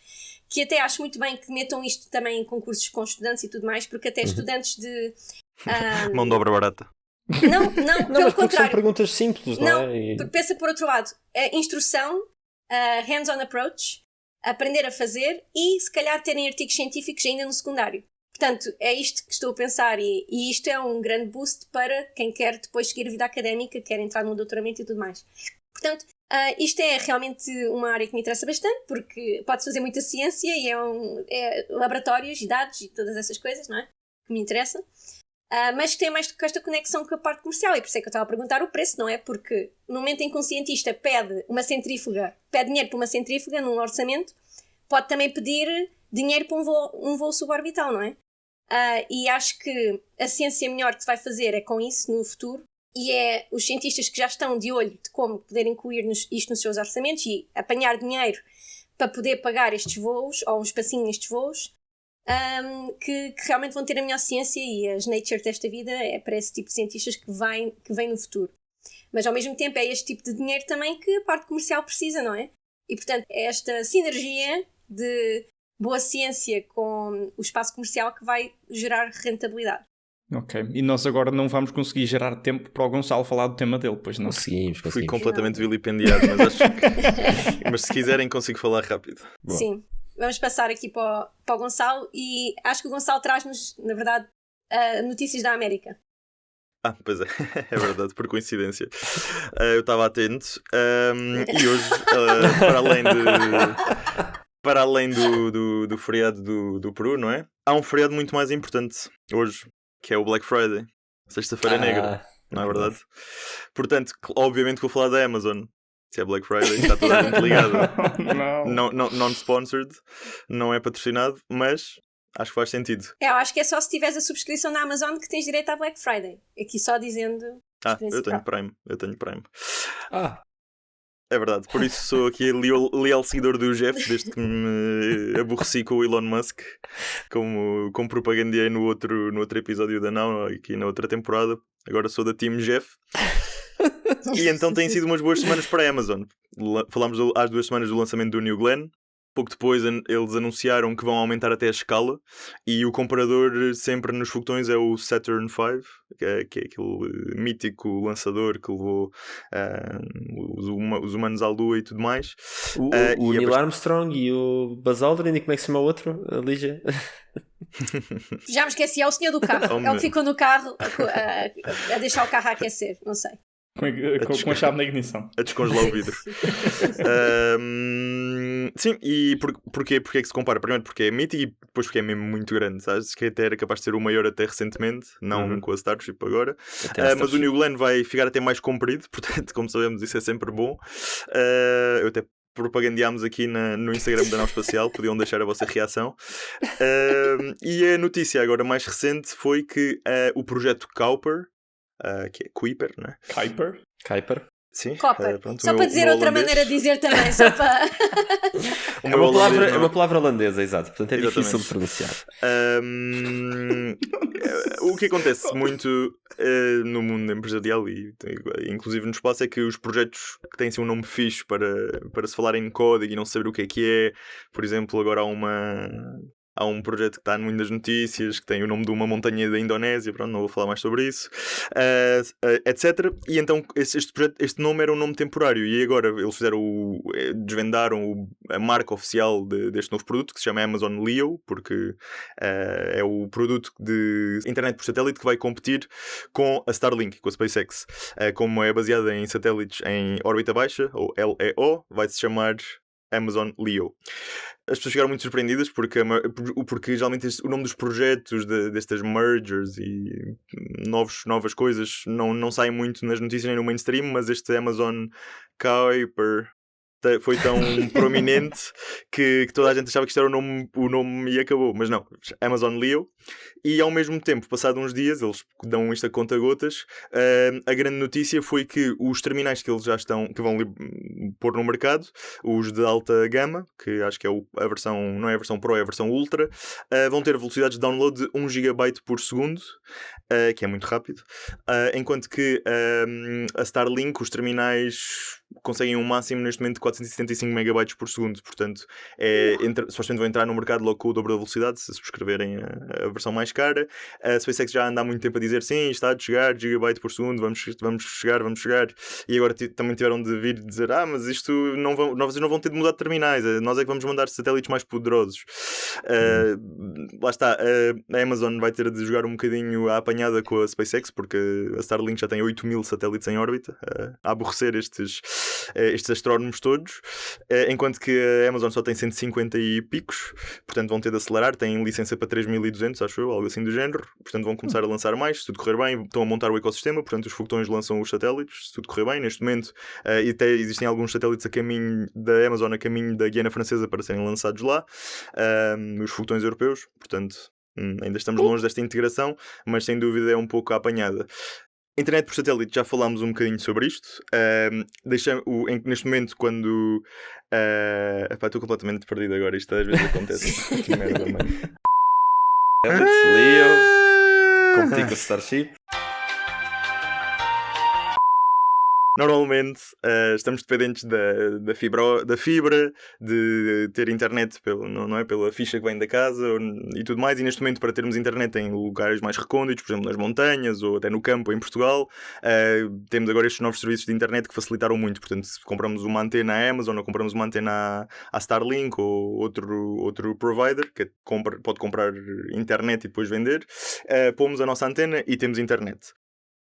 S1: que até acho muito bem que metam isto também em concursos com estudantes e tudo mais, porque até estudantes de...
S2: mão de obra barata.
S1: Não, pelo contrário.
S3: São perguntas simples, não é?
S1: Não, pensa por outro lado. Instrução, hands-on approach, aprender a fazer e se calhar terem artigos científicos ainda no secundário. Portanto, é isto que estou a pensar e isto é um grande boost para quem quer depois seguir a vida académica, quer entrar no doutoramento e tudo mais. Portanto, isto é realmente uma área que me interessa bastante, porque pode-se fazer muita ciência e é laboratórios e dados e todas essas coisas, não é? Que me interessam. Mas que tem mais com esta conexão com a parte comercial, e por isso é que eu estava a perguntar o preço, não é? Porque no momento em que um cientista pede dinheiro para uma centrífuga num orçamento, pode também pedir dinheiro para um voo suborbital, não é? E acho que a ciência melhor que se vai fazer é com isso no futuro, e é os cientistas que já estão de olho de como poder incluir isto nos seus orçamentos e apanhar dinheiro para poder pagar estes voos, ou um espacinho nestes voos, que realmente vão ter a melhor ciência, e as Nature desta vida é para esse tipo de cientistas que vem no futuro. Mas ao mesmo tempo é este tipo de dinheiro também que a parte comercial precisa, não é? E portanto é esta sinergia de boa ciência com o espaço comercial que vai gerar rentabilidade.
S4: Ok, e nós agora não vamos conseguir gerar tempo para o Gonçalo falar do tema dele, pois não?
S3: Conseguimos.
S2: Fui completamente vilipendiado, mas acho que... mas se quiserem consigo falar rápido.
S1: Bom. Sim, vamos passar aqui para o Gonçalo, e acho que o Gonçalo traz-nos, na verdade, notícias da América.
S2: Pois é, é verdade, por coincidência. Eu estava atento e hoje, para além do feriado do Peru, não é? Há um feriado muito mais importante hoje, que é o Black Friday, Sexta-feira Negra, não é verdade? Portanto, obviamente vou falar da Amazon. Se é Black Friday, está toda a gente ligada. Non-sponsored, não é patrocinado, mas acho que faz sentido.
S1: Eu acho que é só se tiveres a subscrição na Amazon que tens direito à Black Friday. Aqui só dizendo...
S2: eu tenho Prime. É verdade, por isso sou aqui leal seguidor do Jeff, desde que me aborreci com o Elon Musk, como propagandeei no outro episódio da Now, aqui na outra temporada. Agora sou da Team Jeff. E então têm sido umas boas semanas para a Amazon. Falámos há 2 semanas do lançamento do New Glenn. Pouco depois eles anunciaram que vão aumentar até a escala, e o comparador sempre nos foguetões é o Saturn V, que é aquele mítico lançador que levou os humanos à Lua e tudo mais.
S3: O Neil Armstrong e o Buzz Aldrin, e como é que se chama o outro? A Lígia?
S1: Já me esqueci, é o senhor do carro. É o que ficou no carro a deixar o carro a aquecer, não sei.
S4: Com a chave na ignição.
S2: A descongelar o vidro. Sim, e porquê é que se compara? Primeiro porque é mítico e depois porque é mesmo muito grande. Sabes que até era capaz de ser o maior até recentemente, não com a Starship agora. Mas o New Glenn vai ficar até mais comprido, portanto, como sabemos, isso é sempre bom. Eu até propagandeámos aqui no Instagram da Nau Espacial, podiam deixar a vossa reação. E a notícia agora mais recente foi que o projeto Kuiper, que é Kuiper, não é?
S3: Kuiper?
S2: Sim.
S1: Pronto, só para dizer outra maneira de dizer também, só para...
S3: é uma palavra holandesa, exato, portanto é difícil de pronunciar.
S2: O que acontece muito no mundo empresarial e inclusive no espaço é que os projetos que têm assim um nome fixe para se falar em código e não saber o que é, por exemplo, agora há um projeto que está muito nas notícias, que tem o nome de uma montanha da Indonésia, pronto, não vou falar mais sobre isso, etc. E então este nome era um nome temporário e agora eles desvendaram a marca oficial deste novo produto, que se chama Amazon Leo, porque é o produto de internet por satélite que vai competir com a Starlink, com a SpaceX. Como é baseada em satélites em órbita baixa, ou LEO, vai-se chamar Amazon Leo. As pessoas ficaram muito surpreendidas porque geralmente o nome dos projetos destas mergers e novas coisas não saem muito nas notícias nem no mainstream, mas este Amazon Kuiper foi tão prominente que toda a gente achava que isto era o nome e acabou, mas não, Amazon Leo. E ao mesmo tempo, passado uns dias, eles dão isto a conta-gotas, a grande notícia foi que os terminais que eles que vão pôr no mercado, os de alta gama, que acho que é a versão, não é a versão Pro, é a versão Ultra, vão ter velocidades de download de 1 GB por segundo, que é muito rápido, enquanto que a Starlink, os terminais conseguem um máximo neste momento de 475 MB por segundo, portanto supostamente vão entrar no mercado logo com o dobro da velocidade se subscreverem a versão mais cara. A SpaceX já anda há muito tempo a dizer sim, está a chegar, gigabyte por segundo, vamos chegar, e agora também tiveram de vir dizer mas isto vocês não vão ter de mudar de terminais, nós é que vamos mandar satélites mais poderosos. Lá está, a Amazon vai ter de jogar um bocadinho à apanhada com a SpaceX, porque a Starlink já tem 8.000 satélites em órbita, a aborrecer estes astrónomos todos, enquanto que a Amazon só tem 150 e picos, portanto vão ter de acelerar, têm licença para 3.200, acho eu, algo assim do género, portanto vão começar a lançar mais, se tudo correr bem, estão a montar o ecossistema, portanto os foguetões lançam os satélites, se tudo correr bem, neste momento e até existem alguns satélites a caminho da Amazon, a caminho da Guiana Francesa para serem lançados lá, os foguetões europeus, portanto ainda estamos longe desta integração, mas sem dúvida é um pouco a apanhada. Internet por satélite, já falámos um bocadinho sobre isto. Neste momento, quando... estou completamente perdido agora, isto às vezes acontece. Que merda, mano.
S3: Leo, competir com a Starship.
S2: Normalmente estamos dependentes da fibra, de ter internet pela ficha que vem da casa e tudo mais, e neste momento para termos internet em lugares mais recônditos, por exemplo nas montanhas ou até no campo em Portugal, temos agora estes novos serviços de internet que facilitaram muito. Portanto, se compramos uma antena à Amazon ou compramos uma antena à Starlink ou outro provider que pode comprar internet e depois vender, pomos a nossa antena e temos internet.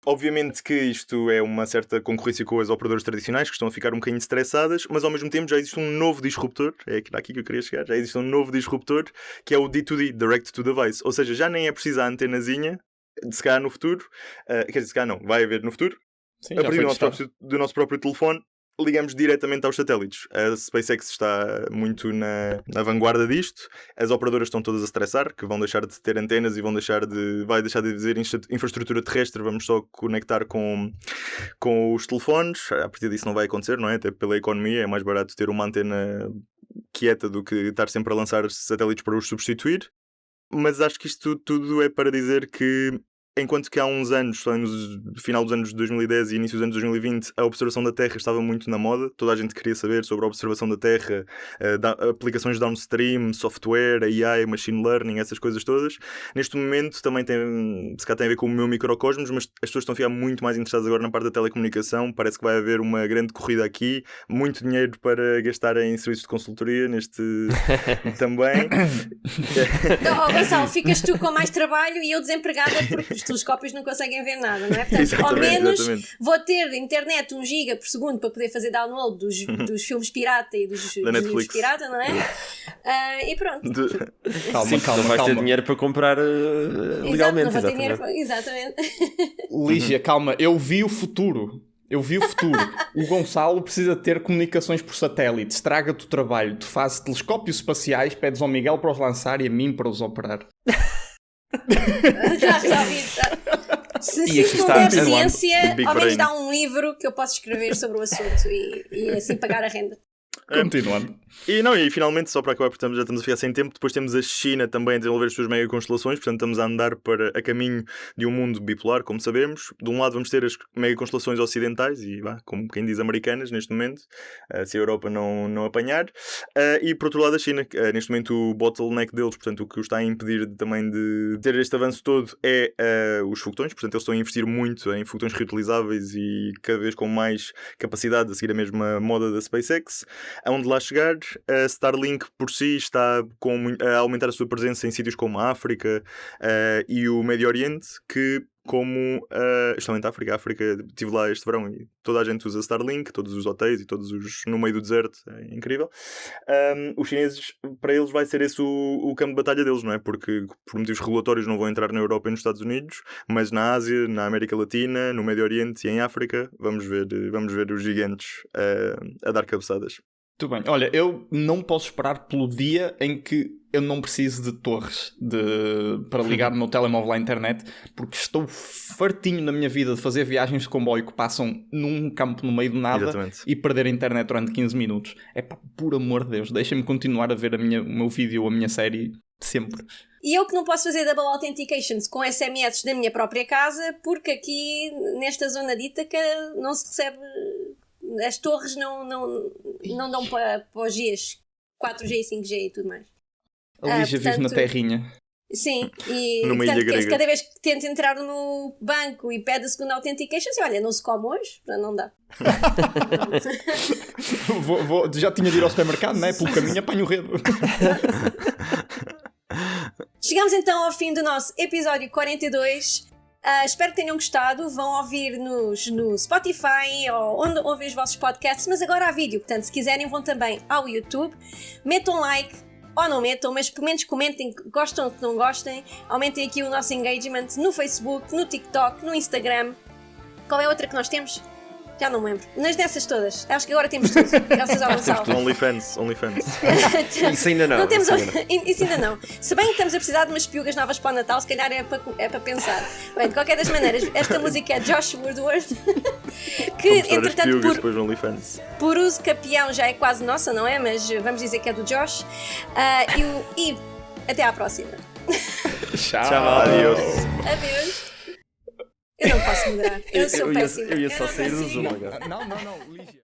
S2: Obviamente que isto é uma certa concorrência com as operadoras tradicionais que estão a ficar um bocadinho estressadas, mas ao mesmo tempo já existe um novo disruptor, é aqui que eu queria chegar, já existe um novo disruptor que é o D2D, Direct to Device, ou seja, já nem é preciso a antenazinha, se calhar no futuro, quer dizer, se calhar não, vai haver no futuro,
S4: sim,
S2: a partir do nosso próprio telefone, ligamos diretamente aos satélites. A SpaceX está muito na vanguarda disto. As operadoras estão todas a estressar, que vão deixar de ter antenas e vai deixar de dizer infraestrutura terrestre, vamos só conectar com os telefones. A partir disso não vai acontecer, não é? Até pela economia é mais barato ter uma antena quieta do que estar sempre a lançar satélites para os substituir. Mas acho que isto tudo é para dizer que enquanto que há uns anos, no final dos anos 2010 e início dos anos 2020, a observação da Terra estava muito na moda. Toda a gente queria saber sobre a observação da Terra, aplicações downstream, software, AI, machine learning, essas coisas todas. Neste momento também se calhar tem a ver com o meu microcosmos, mas as pessoas estão a ficar muito mais interessadas agora na parte da telecomunicação. Parece que vai haver uma grande corrida aqui, muito dinheiro para gastar em serviços de consultoria neste também.
S1: Então, Gonçalo, ficas tu com mais trabalho e eu desempregada porque os telescópios não conseguem ver nada, não é? Portanto, ao menos vou ter internet 1 GB por segundo para poder fazer download dos filmes pirata e dos livros pirata, não é? E pronto.
S3: Calma, não vais ter dinheiro para comprar legalmente.
S1: Exato, não vou ter dinheiro, exatamente.
S4: Lígia, calma, eu vi o futuro. O Gonçalo precisa ter comunicações por satélite. Estraga-te o trabalho. Tu fazes telescópios espaciais, pedes ao Miguel para os lançar e a mim para os operar.
S1: Já vi. Se isso não der ciência, ao menos dá um livro que eu posso escrever sobre o assunto e assim pagar a renda.
S4: Continuando.
S2: E finalmente, só para acabar, porque já estamos a ficar sem tempo, depois temos a China também a desenvolver as suas mega constelações, portanto estamos a andar a caminho de um mundo bipolar, como sabemos. De um lado vamos ter as mega constelações ocidentais, e como quem diz americanas neste momento, se a Europa não apanhar, e por outro lado a China, neste momento o bottleneck deles, portanto o que os está a impedir também de ter este avanço todo é os foguetões, portanto eles estão a investir muito em foguetões reutilizáveis e cada vez com mais capacidade a seguir a mesma moda da SpaceX. Aonde lá chegar, a Starlink por si está a aumentar a sua presença em sítios como a África e o Médio Oriente, que especialmente a África, estive lá este verão e toda a gente usa Starlink, todos os hotéis e todos no meio do deserto, é incrível. Os chineses, para eles vai ser esse o campo de batalha deles, não é? Porque por motivos regulatórios não vão entrar na Europa e nos Estados Unidos, mas na Ásia, na América Latina, no Médio Oriente e em África, vamos ver os gigantes a dar cabeçadas.
S4: Muito bem. Olha, eu não posso esperar pelo dia em que eu não preciso de torres para ligar o meu telemóvel à internet, porque estou fartinho na minha vida de fazer viagens de comboio que passam num campo no meio do nada. Exatamente. E perder a internet durante 15 minutos. Por amor de Deus, deixem-me continuar a ver o meu vídeo, a minha série, sempre.
S1: E eu que não posso fazer double authentications com SMS da minha própria casa, porque aqui, nesta zona de Ítaca, não se recebe... As torres não dão para os Gs, 4G e 5G e tudo mais.
S4: A Lígia vive na terrinha.
S1: Sim, e portanto, cada vez que tento entrar no banco e pede a segunda authentication, olha, não se come hoje, não dá.
S4: Já tinha de ir ao supermercado, não é? Pelo caminho apanho o redo.
S1: Chegamos então ao fim do nosso episódio 42. Espero que tenham gostado. Vão ouvir-nos no Spotify ou onde ouvem os vossos podcasts, mas agora há vídeo, portanto se quiserem vão também ao YouTube, metam like ou não metam, mas pelo menos comentem que gostam ou que não gostem, aumentem aqui o nosso engagement no Facebook, no TikTok, no Instagram. Qual é a outra que nós temos? Já não me lembro. Nas dessas todas. Acho que agora temos tudo. Graças ao Gonçalo.
S2: OnlyFans.
S3: Isso ainda não.
S1: Isso ainda não. Se bem que estamos a precisar de umas piugas novas para o Natal, se calhar é para pensar. Bem, de qualquer das maneiras, esta música é Josh Woodward, que entretanto por uso capião já é quase nossa, não é? Mas vamos dizer que é do Josh. E até à próxima.
S4: Tchau.
S1: Adeus. Eu não posso mudar. Eu sou péssima.
S3: Eu ia só sair do Zoom agora.
S4: Não, Lígia.